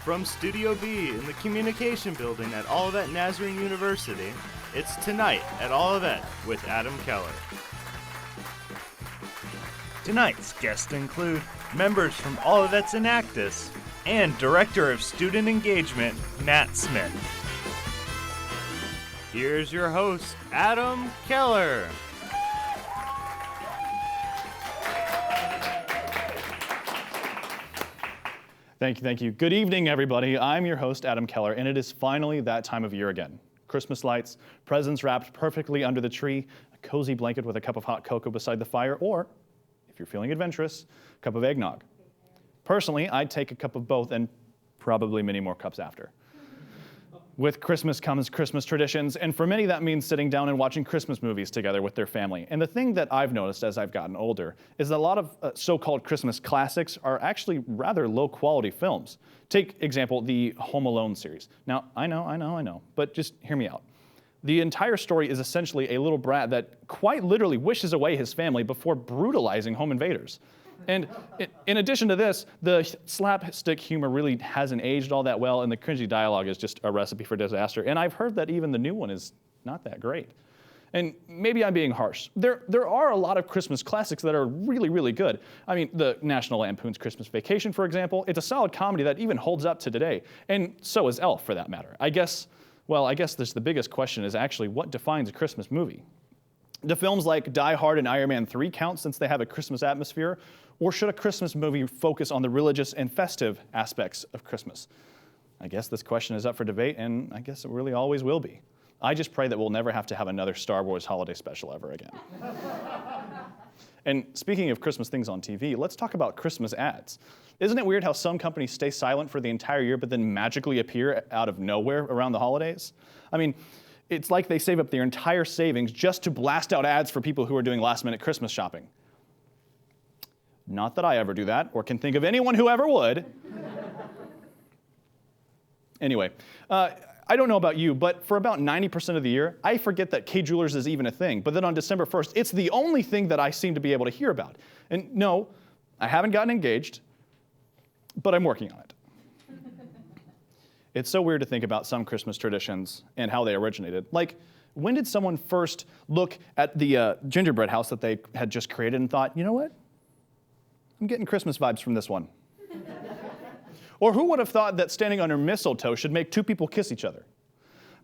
From Studio B in the Communication Building at Olivet Nazarene University, it's Tonight at Olivet with Adam Keller. Tonight's guests include members from Olivet's Enactus and Director of Student Engagement, Matt Smith. Here's your host, Adam Keller. Thank you. Good evening, everybody. I'm your host, Adam Keller, and it is finally that time of year again. Christmas lights, presents wrapped perfectly under the tree, a cozy blanket with a cup of hot cocoa beside the fire, or, if you're feeling adventurous, a cup of eggnog. Personally, I'd take a cup of both and probably many more cups after. With Christmas comes Christmas traditions, and for many that means sitting down and watching Christmas movies together with their family. And the thing that I've noticed as I've gotten older is that a lot of so-called Christmas classics are actually rather low-quality films. Take, example, the Home Alone series. Now, I know, but just hear me out. The entire story is essentially a little brat that quite literally wishes away his family before brutalizing home invaders. And in addition to this, the slapstick humor really hasn't aged all that well, and the cringy dialogue is just a recipe for disaster. And I've heard that even the new one is not that great. And maybe I'm being harsh. There are a lot of Christmas classics that are really, really good. I mean, the National Lampoon's Christmas Vacation, for example, it's a solid comedy that even holds up to today. And so is Elf, for that matter. I guess the biggest question is actually what defines a Christmas movie? Do films like Die Hard and Iron Man 3 count since they have a Christmas atmosphere? Or should a Christmas movie focus on the religious and festive aspects of Christmas? I guess this question is up for debate, and I guess it really always will be. I just pray that we'll never have to have another Star Wars holiday special ever again. And speaking of Christmas things on TV, let's talk about Christmas ads. Isn't it weird how some companies stay silent for the entire year but then magically appear out of nowhere around the holidays? I mean, it's like they save up their entire savings just to blast out ads for people who are doing last-minute Christmas shopping. Not that I ever do that, or can think of anyone who ever would. Anyway, I don't know about you, but for about 90% of the year, I forget that K-Jewelers is even a thing. But then on December 1st, it's the only thing that I seem to be able to hear about. And no, I haven't gotten engaged, but I'm working on it. It's so weird to think about some Christmas traditions and how they originated. Like, when did someone first look at the gingerbread house that they had just created and thought, you know what? I'm getting Christmas vibes from this one. Or who would have thought that standing under mistletoe should make two people kiss each other?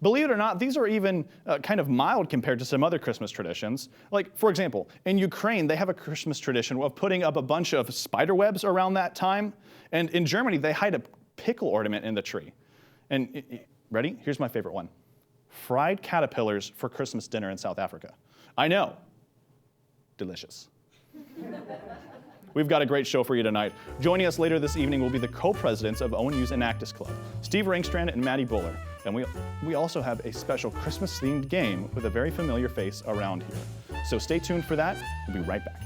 Believe it or not, these are even kind of mild compared to some other Christmas traditions. Like, for example, in Ukraine, they have a Christmas tradition of putting up a bunch of spider webs around that time. And in Germany, they hide a pickle ornament in the tree. And ready? Here's my favorite one. Fried caterpillars for Christmas dinner in South Africa. I know. Delicious. We've got a great show for you tonight. Joining us later this evening will be the co-presidents of ONU's Enactus Club, Steve Ringstrand and Maddie Buller. And we also have a special Christmas-themed game with a very familiar face around here. So stay tuned for that. We'll be right back.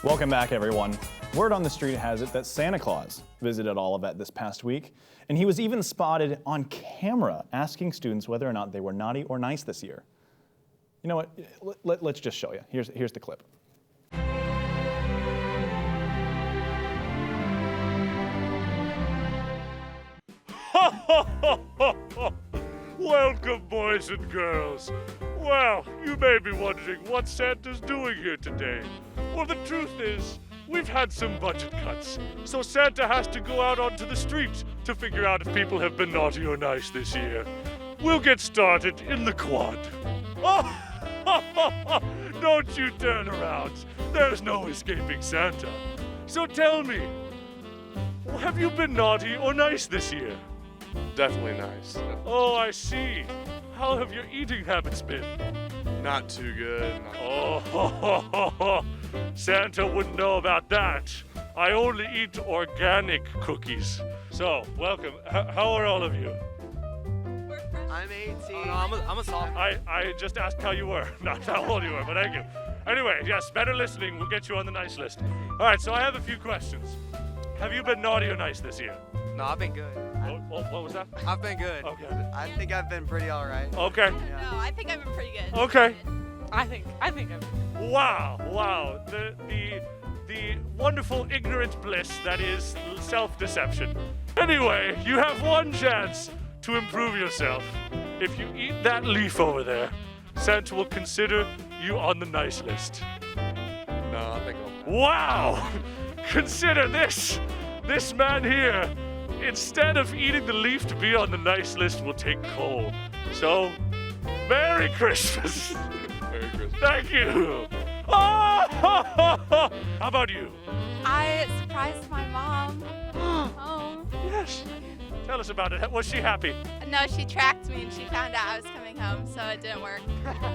Welcome back, everyone. Word on the street has it that Santa Claus visited Olivet this past week, and he was even spotted on camera asking students whether or not they were naughty or nice this year. You know what? Let's just show you. Here's the clip. Welcome, boys and girls. Well, you may be wondering what Santa's doing here today. Well, the truth is, we've had some budget cuts, so Santa has to go out onto the street to figure out if people have been naughty or nice this year. We'll get started in the quad. Oh, don't you turn around. There's no escaping Santa. So tell me, have you been naughty or nice this year? Definitely nice. Oh, I see. How have your eating habits been? Not too good. Oh, Santa wouldn't know about that. I only eat organic cookies. So, welcome. How are all of you? I'm 18. Oh, no, I'm a sophomore. I just asked how you were, not how old you were, but thank you. Anyway, yes, better listening will get you on the nice list. All right, so I have a few questions. Have you been naughty or nice this year? No, I've been good. What was that? I've been good. Okay. I think I've been pretty all right. Okay. Yeah. No, I think I've been pretty good. Okay. I think I'm. Wow. The wonderful ignorant bliss that is self-deception. Anyway, you have one chance to improve yourself. If you eat that leaf over there, Santa will consider you on the nice list. No, I think I'm. Wow! Consider this! This man here, instead of eating the leaf to be on the nice list, will take coal. So, Merry Christmas! Merry Christmas. Thank you! Oh! How about you? I surprised my mom. Yes. Tell us about it. Was she happy? No, she tracked me and she found out I was coming home, so it didn't work.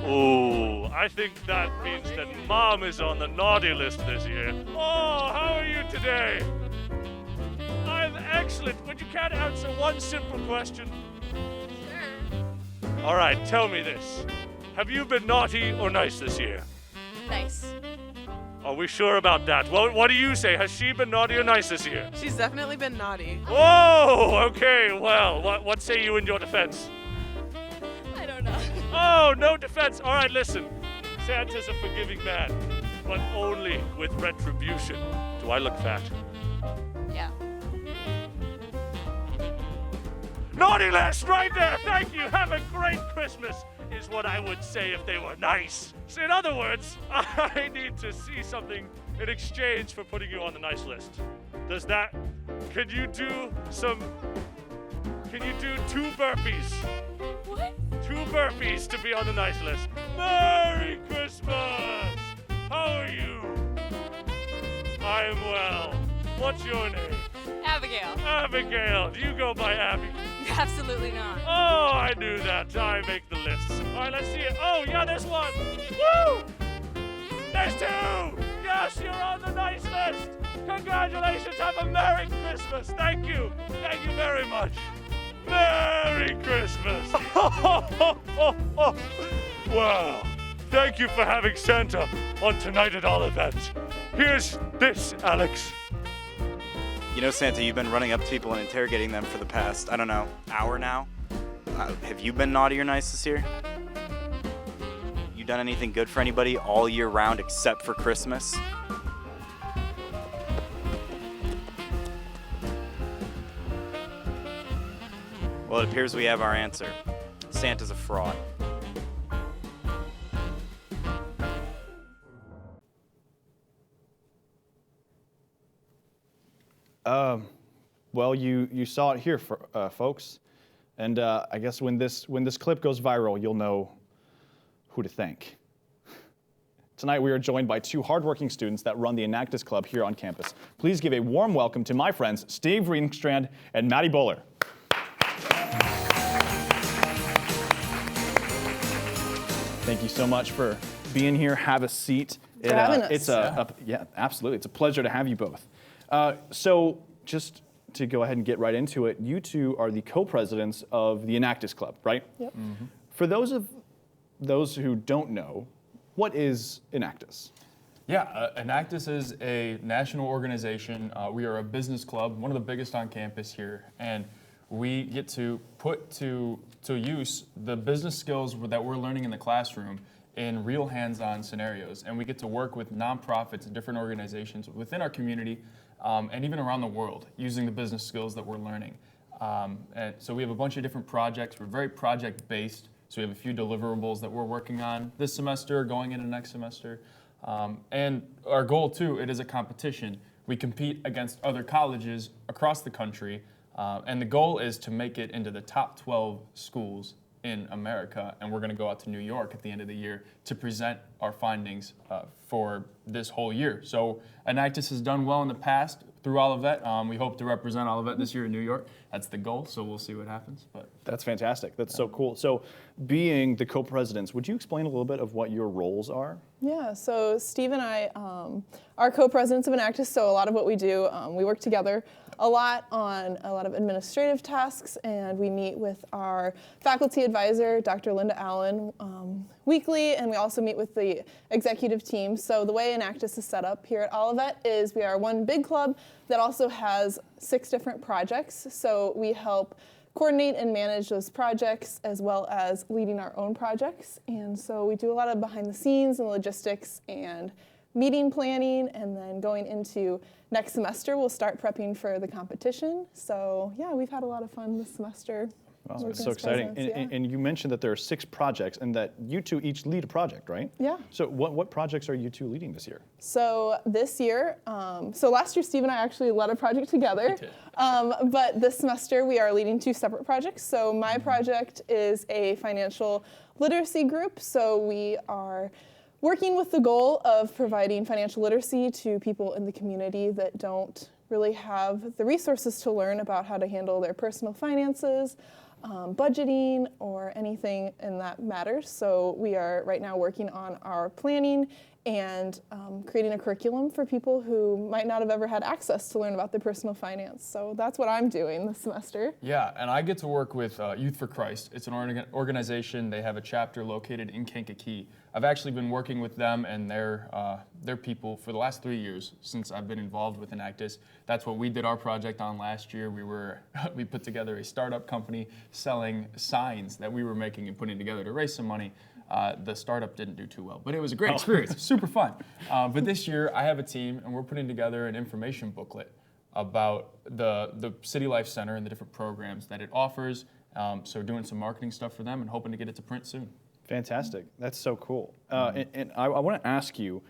Oh, I think that means that Mom is on the naughty list this year. Oh, how are you today? I'm excellent, but you can't answer one simple question. Sure. All right, tell me this. Have you been naughty or nice this year? Nice. Are we sure about that? Well, what do you say? Has she been naughty or nice this year? She's definitely been naughty. Whoa, okay, well, what say you in your defense? I don't know. Oh, no defense. All right, listen. Santa's a forgiving man, but only with retribution. Do I look fat? Yeah. Naughty list right there. Thank you. Have a great Christmas is what I would say if they were nice. So in other words, I need to see something in exchange for putting you on the nice list. Does that, can you do 2 burpees? What? 2 burpees to be on the nice list. Merry Christmas! How are you? I am well. What's your name? Abigail. Abigail. Do you go by Abby? Absolutely not. Oh, I knew that. I make the lists. All right, let's see it. Oh, yeah, there's one. Woo! There's 2. Yes, you're on the nice list. Congratulations. Have a Merry Christmas. Thank you. Thank you very much. Merry Christmas. Wow. Thank you for having Santa on Tonight at Olivet. Here's this, Alex. You know, Santa, you've been running up to people and interrogating them for the past, I don't know, hour now. Have you been naughty or nice this year? You done anything good for anybody all year round except for Christmas? Well, it appears we have our answer. Santa's a fraud. Well, you saw it here, folks, and I guess when this clip goes viral, you'll know who to thank. Tonight we are joined by 2 hardworking students that run the Enactus Club here on campus. Please give a warm welcome to my friends Steve Ringstrand and Maddie Bowler. Thank you so much for being here. Have a seat. For having us. Yeah, absolutely. It's a pleasure to have you both. So just to go ahead and get right into it, you 2 are the co-presidents of the Enactus Club, right? Yep. Mm-hmm. For those who don't know, what is Enactus? Yeah, Enactus is a national organization. We are a business club, one of the biggest on campus here, and we get to put to use the business skills that we're learning in the classroom in real hands-on scenarios. And we get to work with nonprofits and different organizations within our community and even around the world using the business skills that we're learning. And so we have a bunch of different projects. We're very project-based. So we have a few deliverables that we're working on this semester, going into next semester. And our goal, too, it is a competition. We compete against other colleges across the country. And the goal is to make it into the top 12 schools in America, and we're going to go out to New York at the end of the year to present our findings for this whole year. So Enactus has done well in the past through Olivet. We hope to represent Olivet this year in New York. That's the goal, so we'll see what happens. But That's fantastic. That's so cool. So being the co-presidents, would you explain a little bit of what your roles are? Yeah, so Steve and I are co-presidents of Enactus, so a lot of what we do, we work together a lot on a lot of administrative tasks, and we meet with our faculty advisor, Dr. Linda Allen, weekly, and we also meet with the executive team. So the way Enactus is set up here at Olivet is we are one big club that also has 6 different projects, so we help coordinate and manage those projects as well as leading our own projects. And so we do a lot of behind the scenes and logistics and meeting planning, and then going into next semester we'll start prepping for the competition. So yeah, we've had a lot of fun this semester. Wow, it's so exciting. And you mentioned that there are 6 projects and that you 2 each lead a project, right? Yeah. So what projects are you 2 leading this year? So this year, so last year Steve and I actually led a project together, but this semester we are leading 2 separate projects. So my project is a financial literacy group. So we are working with the goal of providing financial literacy to people in the community that don't really have the resources to learn about how to handle their personal finances, budgeting, or anything in that matters. So we are right now working on our planning and creating a curriculum for people who might not have ever had access to learn about their personal finance. So that's what I'm doing this semester. Yeah, and I get to work with Youth for Christ. It's an organization. They have a chapter located in Kankakee. I've actually been working with them and their people for the last 3 years since I've been involved with Enactus. That's what we did our project on last year. We put together a startup company selling signs that we were making and putting together to raise some money. The startup didn't do too well, but it was a great experience, super fun. But this year I have a team and we're putting together an information booklet about the City Life Center and the different programs that it offers. So doing some marketing stuff for them and hoping to get it to print soon. Fantastic. That's so cool. And I want to ask you,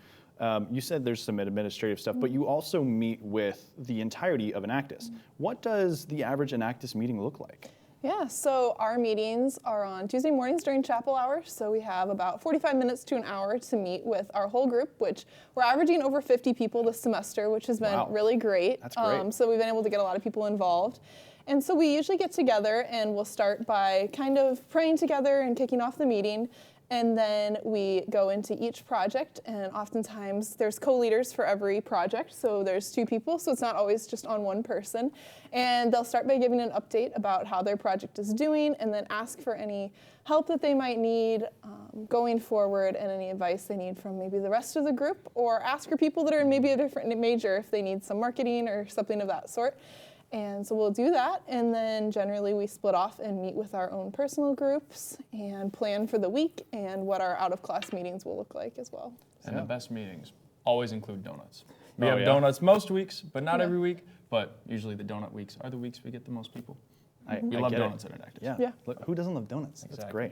you said there's some administrative stuff, but you also meet with the entirety of Enactus. What does the average Enactus meeting look like? Yeah, so our meetings are on Tuesday mornings during chapel hours. So we have about 45 minutes to an hour to meet with our whole group, which we're averaging over 50 people this semester, which has been really great. That's great. So we've been able to get a lot of people involved. And so we usually get together and we'll start by kind of praying together and kicking off the meeting. And then we go into each project, and oftentimes there's co-leaders for every project. So there's 2 people, so it's not always just on one person. And they'll start by giving an update about how their project is doing, and then ask for any help that they might need going forward, and any advice they need from maybe the rest of the group, or ask for people that are in maybe a different major if they need some marketing or something of that sort. And so we'll do that, and then generally we split off and meet with our own personal groups and plan for the week and what our out-of-class meetings will look like as well. And the best meetings always include donuts. We have donuts most weeks, but not every week. But usually the donut weeks are the weeks we get the most people. We love donuts at Enactus. Yeah. Look, who doesn't love donuts? Exactly.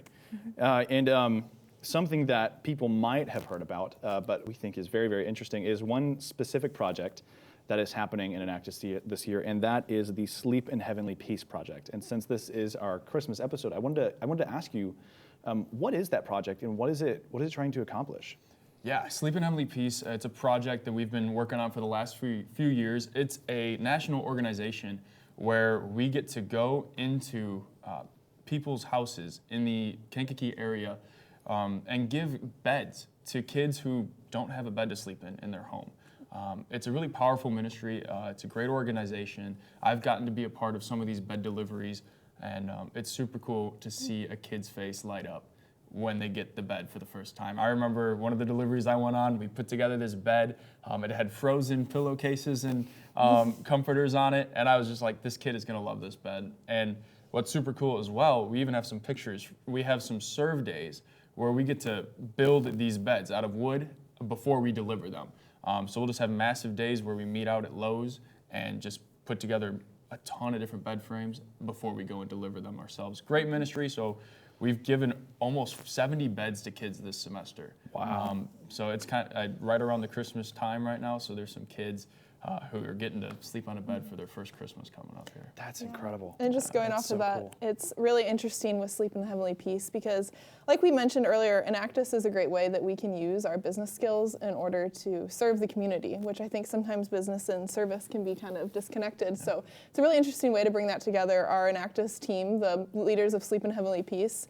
That's great. And something that people might have heard about, but we think is very, very interesting, is one specific project that is happening in Enactus this year, and that is the Sleep in Heavenly Peace project. And since this is our Christmas episode, I wanted to ask you, what is that project, and what is it trying to accomplish? Yeah, Sleep in Heavenly Peace, it's a project that we've been working on for the last few years. It's a national organization where we get to go into people's houses in the Kankakee area and give beds to kids who don't have a bed to sleep in their home. It's a really powerful ministry. It's a great organization. I've gotten to be a part of some of these bed deliveries, and it's super cool to see a kid's face light up when they get the bed for the first time. I remember one of the deliveries I went on, we put together this bed. It had frozen pillowcases and comforters on it, and I was just like, this kid is gonna love this bed. And what's super cool as well, we even have some pictures. We have some serve days where we get to build these beds out of wood before we deliver them. So we'll just have massive days where we meet out at Lowe's and just put together a ton of different bed frames before we go and deliver them ourselves. Great ministry. So we've given almost 70 beds to kids this semester. Wow. So it's kind of right around the Christmas time right now. So there's some kids who are getting to sleep on a bed for their first Christmas coming up here. That's incredible. And just going off of that, it's really interesting with Sleep in the Heavenly Peace because, like we mentioned earlier, Enactus is a great way that we can use our business skills in order to serve the community, which I think sometimes business and service can be kind of disconnected. Yeah. So it's a really interesting way to bring that together. Our Enactus team, the leaders of Sleep in Heavenly Peace,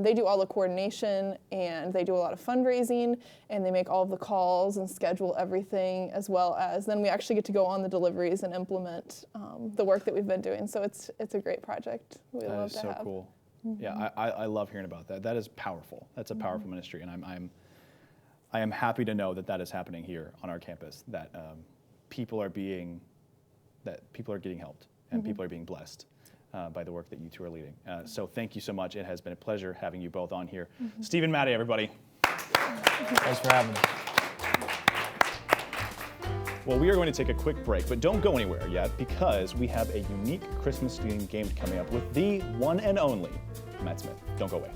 They do all the coordination and they do a lot of fundraising and they make all of the calls and schedule everything, as well as then we actually get to go on the deliveries and implement the work that we've been doing. So it's a great project. We love to have. That is so cool. Yeah, I love hearing about that. That is powerful. That's a powerful ministry, and I am happy to know that that is happening here on our campus. That people are getting helped, and people are being blessed by the work that you two are leading. So thank you so much. It has been a pleasure having you both on here. Steve and Maddie, everybody. Thanks for having me. Well, we are going to take a quick break, but don't go anywhere yet because we have a unique Christmas themed game coming up with the one and only Matt Smith. Don't go away.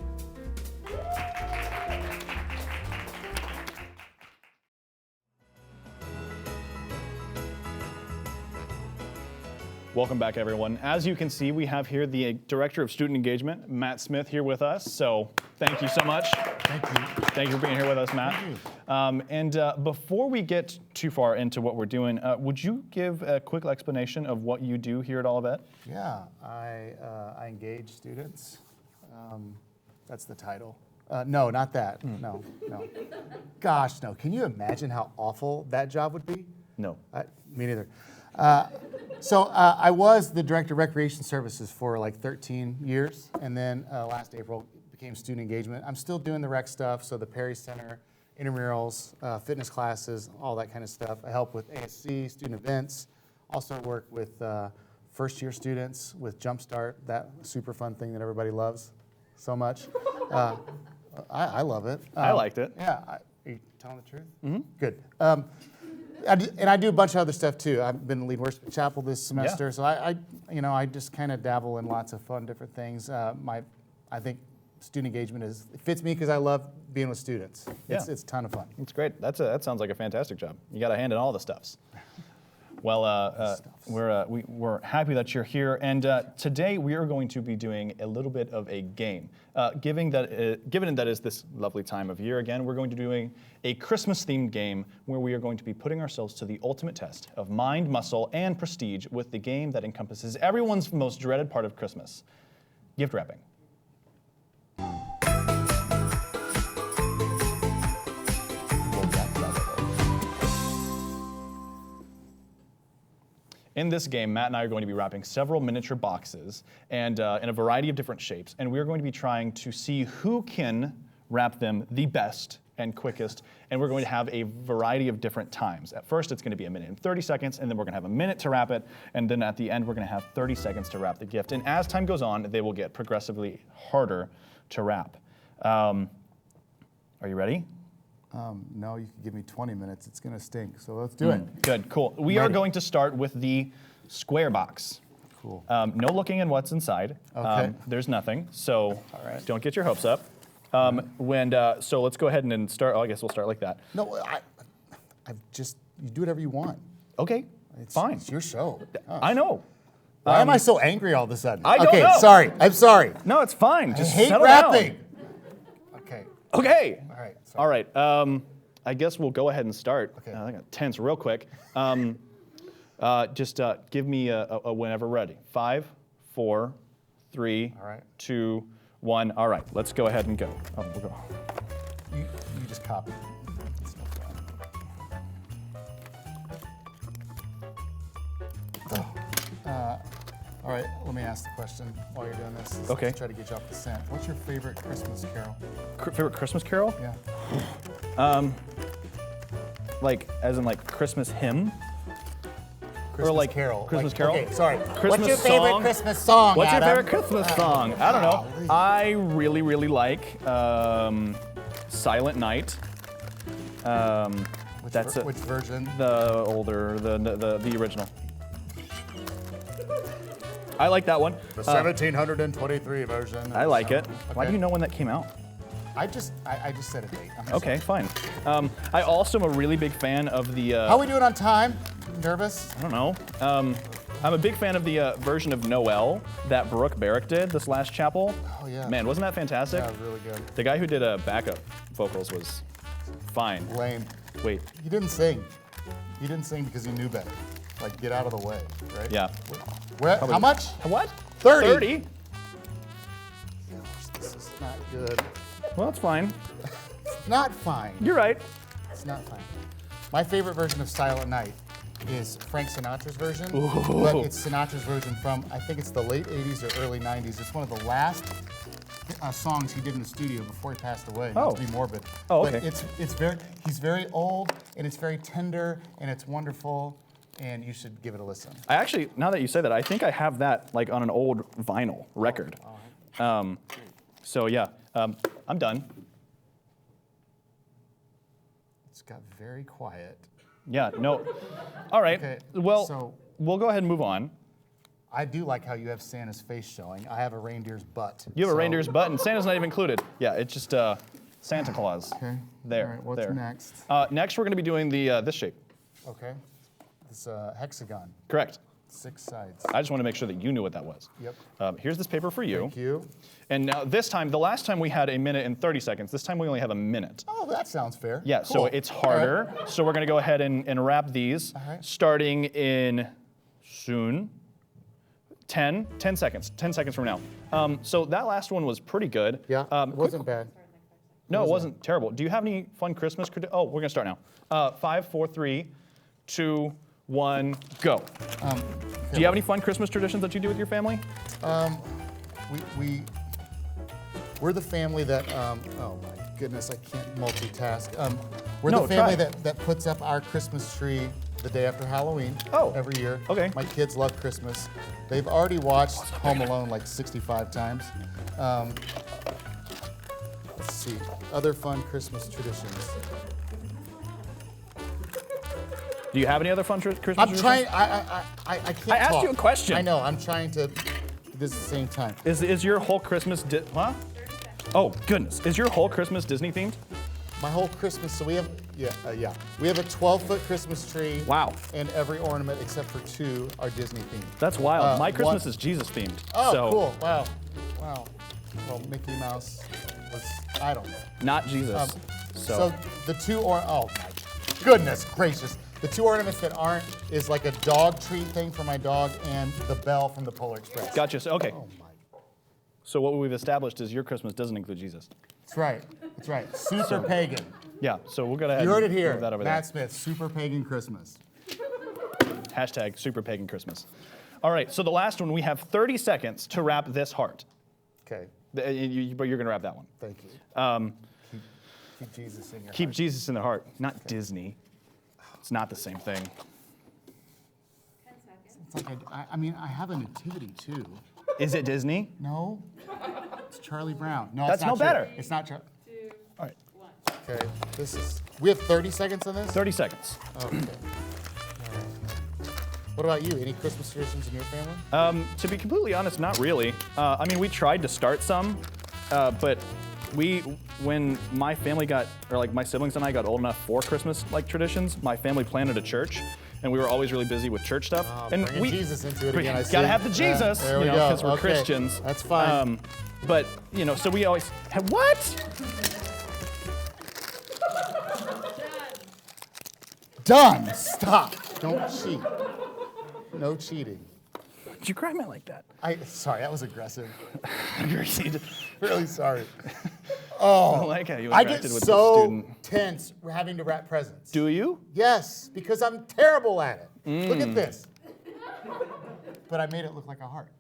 Welcome back, everyone. As you can see, we have here the Director of Student Engagement, Matt Smith, here with us. So thank you so much. Thank you. Thank you for being here with us, Matt. And before we get too far into what we're doing, would you give a quick explanation of what you do here at Olivet? Yeah, I engage students. That's the title. No, not that. No. Gosh, no. Can you imagine how awful that job would be? No. Me neither. So I was the Director of Recreation Services for like 13 years, and then last April became Student Engagement. I'm still doing the rec stuff, so the Perry Center, intramurals, fitness classes, all that kind of stuff. I help with ASC, student events. Also work with first-year students with Jumpstart, that super fun thing that everybody loves so much. I love it. I liked it. Yeah. Are you telling the truth? Mm-hmm. Good. And I do a bunch of other stuff too. I've been lead worship at chapel this semester, so I just kind of dabble in lots of fun different things. I think student engagement it fits me because I love being with students. It's a ton of fun. It's great. That sounds like a fantastic job. You got a hand in all the stuffs. Well, we're happy that you're here, and today we are going to be doing a little bit of a game. Given that is this lovely time of year again, we're going to be doing a Christmas-themed game where we are going to be putting ourselves to the ultimate test of mind, muscle, and prestige with the game that encompasses everyone's most dreaded part of Christmas, gift wrapping. In this game, Matt and I are going to be wrapping several miniature boxes and in a variety of different shapes, and we're going to be trying to see who can wrap them the best and quickest, and we're going to have a variety of different times. At first, it's going to be 1 minute and 30 seconds, and then we're going to have a minute to wrap it, and then at the end, we're going to have 30 seconds to wrap the gift. And as time goes on, they will get progressively harder to wrap. Are you ready? No, you can give me 20 minutes. It's going to stink, so let's do it. Good, cool. We are going to start with the square box. Cool. No looking in what's inside. Okay. There's nothing, so don't get your hopes up. So let's go ahead and start. Oh, I guess we'll start like that. No, you do whatever you want. Okay, fine. It's your show. Gosh. I know. Why am I so angry all of a sudden? I don't know. Sorry. I'm sorry. No, it's fine. Just I hate settle rapping. down. Okay. Okay. All right. Sorry. All right. I guess we'll go ahead and start. Okay. I got tense real quick. Just give me a whenever ready. 5, 4, 3, All right. 2, 1. All right. Let's go ahead and go. Oh, we'll go. You just copy. It's no fun. All right, let me ask the question while you're doing this. Okay. Let's try to get you off the scent. What's your favorite Christmas carol? Favorite Christmas carol? Yeah. Like, as in like Christmas hymn? Christmas or like carol. Christmas like, carol? Okay, sorry. Christmas What's your favorite song? Christmas song, What's Adam? your favorite Christmas song? I don't know. I really, really like Silent Night. Which version? The older, the original. I like that one. The 1723 version. I like it. Okay. Why do you know when that came out? I just said a date. Okay, fine. I also am a really big fan of the. How are we doing on time? Nervous? I don't know. I'm a big fan of the version of Noel that Brooke Barrick did this last chapel. Oh yeah. Man, wasn't that fantastic? Yeah, really good. The guy who did backup vocals was fine. Lame. Wait. He didn't sing. He didn't sing because he knew better. Like, get out of the way, right? Yeah. How much? What? 30. 30? This is not good. Well, it's fine. It's not fine. You're right. It's not fine. My favorite version of Silent Night is Frank Sinatra's version, but it's Sinatra's version from, I think it's the late 80s or early 90s. It's one of the last songs he did in the studio before he passed away. Not to be morbid. Oh, okay. But he's very old, and it's very tender, and it's wonderful, and you should give it a listen. I actually, now that you say that, I think I have that like on an old vinyl record. So yeah, I'm done. It's got very quiet. Yeah, no. All right. Okay, Well, so- we'll go ahead and move on. I do like how you have Santa's face showing. I have a reindeer's butt. You have a so- reindeer's butt, and Santa's not even included. Yeah, it's just Santa Claus. Okay. There. All right, what's there. next? Next, we're going to be doing the this shape. Okay. This hexagon, Correct. 6 sides. I just want to make sure that you knew what that was. Yep. Here's this paper for you. Thank you. And now this time, the last time we had a minute and 30 seconds. This time we only have a minute. Oh, that sounds fair. Yeah, Cool. so it's harder. So we're going to go ahead and wrap these, right. starting in soon. 10 seconds. 10 seconds from now. So that last one was pretty good. Yeah, it wasn't bad. No, it wasn't terrible. Do you have any fun Christmas? Oh, we're gonna start now. 5, 4, 3, 2, 1, go. Do you have any fun Christmas traditions that you do with your family? We're the family that, oh my goodness, I can't multitask. We're No, the family try. that puts up our Christmas tree the day after Halloween every year. Okay. My kids love Christmas. They've already watched Home Alone like 65 times. Let's see, other fun Christmas traditions. Do you have any other fun Christmas I'm traditions? trying, I can't I asked talk. you a question. I know, I'm trying to do this at the same time. Is your whole Christmas, huh? Oh, goodness. Is your whole Christmas Disney themed? My whole Christmas, so we have, we have a 12-foot Christmas tree. Wow. And every ornament except for 2 are Disney themed. That's wild. My Christmas one- is Jesus themed. Oh, so cool, wow. Well, Mickey Mouse was, I don't know. Not Jesus. So the 2 oh my goodness gracious. The 2 ornaments that aren't is like a dog treat thing for my dog and the bell from the Polar Express. Gotcha. So, okay. Oh my. So what we've established is your Christmas doesn't include Jesus. That's right. That's right. Super pagan. Yeah. So we're gonna. You heard it here. Move that over Matt Smith, super pagan Christmas. there. Hashtag super pagan Christmas. All right. So the last one, we have 30 seconds to wrap this heart. Okay. But you're gonna wrap that one. Thank you. Keep Jesus in your Keep heart. Jesus in the heart, not Disney. It's not the same thing. It's like I mean, I have a nativity too. Is it Disney? No, it's Charlie Brown. No, That's it's not no true. better. It's not Charlie. All right. Okay, this is. We have 30 seconds on this. 30 seconds. Okay. All right. What about you? Any Christmas traditions in your family? To be completely honest, not really. I mean, we tried to start some, but when my family got, or like my siblings and I got old enough for Christmas like traditions, my family planted a church, and we were always really busy with church stuff. And Bringing we Jesus into it again. I see. gotta have the Jesus, there we go. because we're Okay, Christians. That's fine. But so we always have what? Done. Stop. Don't cheat. No cheating. Did you cry me like that? Sorry, that was aggressive. Agreed. Really sorry. I like how you I get interacted with the so student. tense having to wrap presents. Do you? Yes, because I'm terrible at it. Look at this. But I made it look like a heart.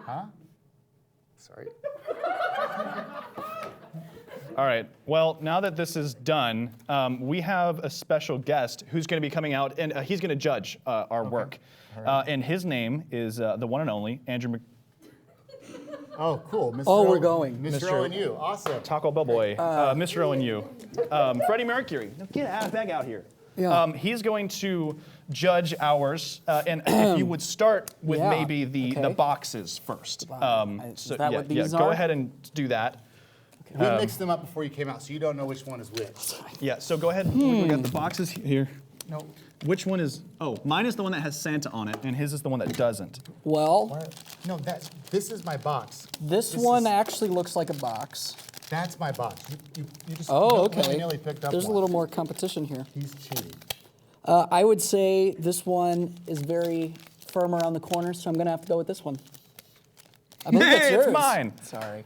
Huh? Sorry. All right. Well, now that this is done, we have a special guest who's going to be coming out, and he's going to judge our work. Right. And his name is the one and only Andrew Oh, cool. Mr. Oh, we're going. Mr. O&U. Awesome. Taco Bell Boy, Mr. O&U. Freddie Mercury. Get back out here. Yeah. He's going to judge ours, and if you would start with maybe the boxes first. Is that what these are? Go ahead and do that. We mixed them up before you came out, so you don't know which one is which. Yeah, so go ahead. We got the boxes here. No. Which one is, mine is the one that has Santa on it, and his is the one that doesn't. Well, No, this is my box. this one actually looks like a box. That's my box. You just Okay. willy-nilly picked up There's a one. little more competition here. He's cheating. I would say this one is very firm around the corners, so I'm going to have to go with this one. I believe it's yours. It's mine. Sorry.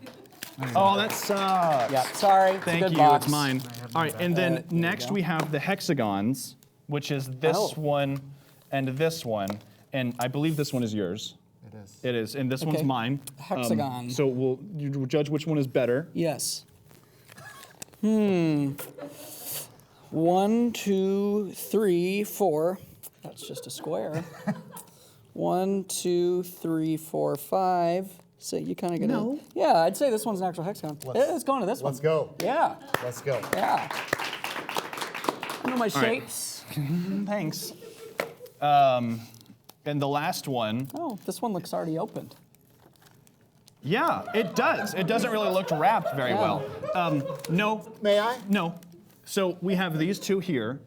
Oh, that sucks. Yeah, sorry. It's a Thank good you, box. it's mine. All right, and then there you next go. we have the hexagons, which is this Oh. one and this one, and I believe this one is yours. It is. It is, and this one's Okay. mine. Hexagon. So you will judge which one is better. Yes. 1, 2, 3, 4. That's just a square. 1, 2, 3, 4, 5. So you kind of get No. Yeah, I'd say this one's an actual hexagon. It's going to this one. Let's go. Yeah. Let's go. Yeah. I know my All right. shapes. Thanks. And the last one, Oh, this one looks already opened. yeah, it does. It doesn't really look wrapped very well. No, May I? no. So we have these two here.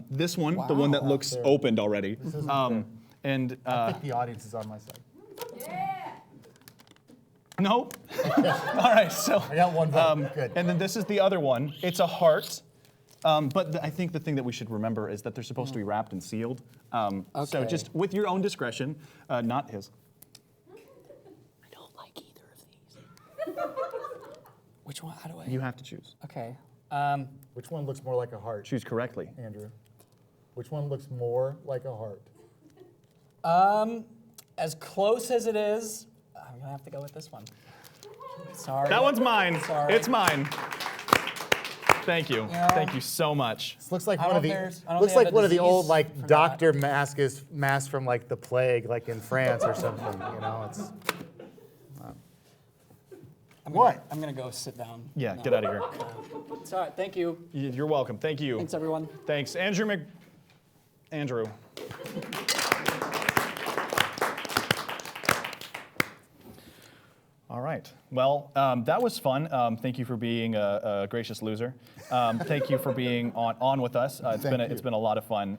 This one, the one that Wow. looks opened already. This isn't fair. And I think the audience is on my side. no. All right, so. I got one vote. Good. And then this is the other one. It's a heart. But I think the thing that we should remember is that they're supposed to be wrapped and sealed. So Okay. just with your own discretion, not his. I don't like either of these. Which one? How do I? You have to choose. Okay. Which one looks more like a heart, Choose correctly. Andrew? Which one looks more like a heart? As close as it is, I'm gonna have to go with this one. Sorry. That one's mine. Sorry. It's mine. Thank you. Yeah. Thank you so much. This looks like I one of don't the think there's- I don't looks think I like have a one of the old disease like for that. doctor masks from like the plague, like in France or something. You know, it's. What? I'm gonna go sit down. Yeah, No. get out of here. It's all right. Thank you. You're welcome. Thank you. Thanks, everyone. Thanks. Andrew. All right. Well, that was fun. Thank you for being a gracious loser. Thank you for being on with us. It's been a lot of fun.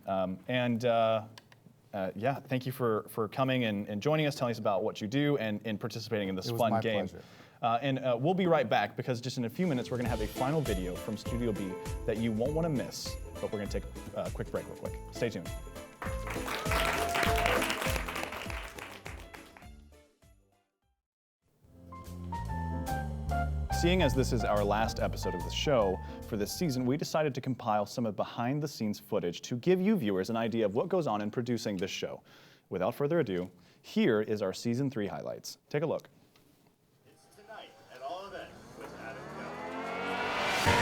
Yeah, thank you for coming and joining us, telling us about what you do and participating in this It was fun my game. pleasure. And we'll be right back because just in a few minutes we're going to have a final video from Studio B that you won't want to miss. But we're going to take a quick break real quick. Stay tuned. Seeing as this is our last episode of the show for this season, we decided to compile some of behind-the-scenes footage to give you viewers an idea of what goes on in producing this show. Without further ado, here is our Season 3 highlights. Take a look. It's tonight at Olivet with Adam Keller.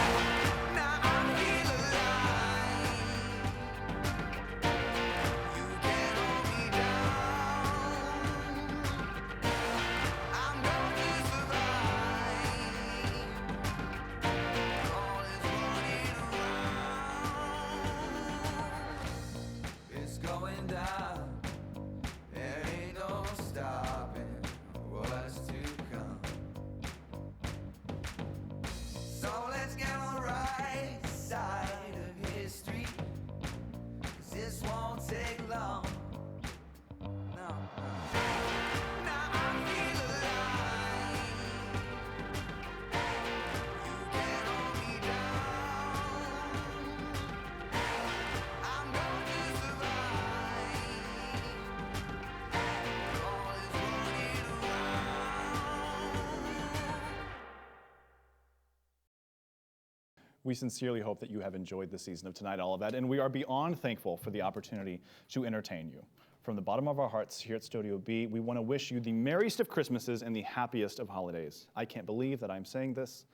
We sincerely hope that you have enjoyed the season of Tonight Olivet, and we are beyond thankful for the opportunity to entertain you. From the bottom of our hearts here at Studio B, we want to wish you the merriest of Christmases and the happiest of holidays. I can't believe that I'm saying this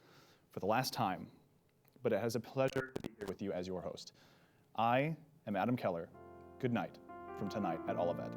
for the last time, but it has a pleasure to be here with you as your host. I am Adam Keller. Good night from Tonight at Olivet.